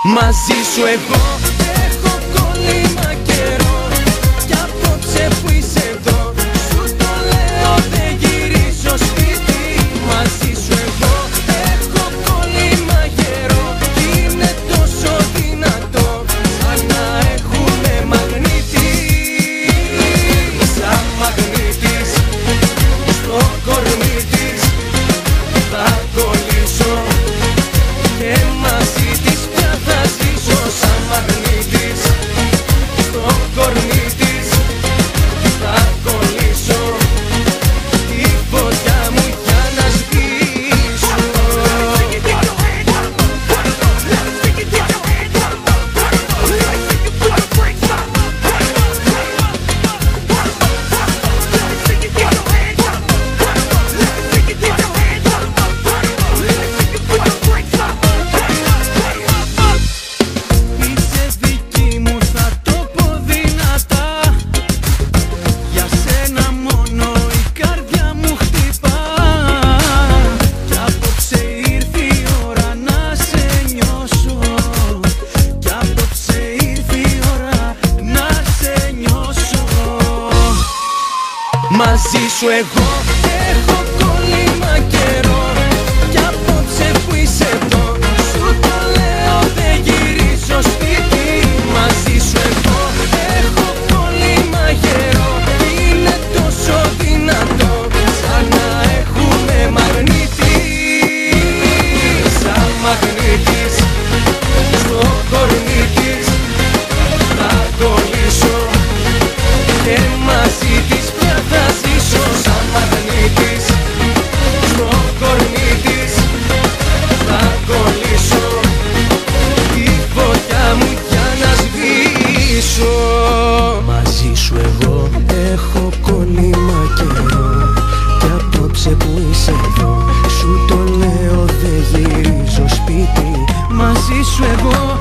Μαζί σου εγώ έχω κόλλημα καιρό, κι απόψε που είσαι εδώ σου το λέω δεν γυρίζω σπίτι. Μαζί σου εγώ έχω κόλλημα καιρό, είναι τόσο δυνατό σαν να έχουμε μαγνήτη. Σαν μαγνήτης στο κορμί της θα κολλήσω και μαζί της πια θα ζήσω. Σαν μαγνήτης στο κορμί της θα κολλήσω, τη φωτιά μου για να σβήσω. Είσαι δική μου, θα το πω δυνατά, για σένα μόνο η καρδιά μου χτυπά. Κι απόψε ήρθε η ώρα να σε νιώσω, κι απόψε ήρθε η ώρα να σε νιώσω. Μαζί σου εγώ έχω κόλλημα καιρό, κι απόψε που είσαι εδώ σου το λέω δεν γυρίζω σπίτι. Μαζί σου εγώ έχω κόλλημα καιρό, είναι τόσο δυνατό σαν να έχουμε μαγνήτη. Σαν μαγνήτης στο κορμί της θα κολλήσω και μαζί της πια θα ζήσω. Σαν μαγνήτης στο κορμί της θα κολλήσω, τη φωτιά μου για να σβήσω. Μαζί σου εγώ έχω κόλλημα καιρό, κι απόψε που είσαι εδώ σου το λέω δεν γυρίζω σπίτι. Μαζί σου εγώ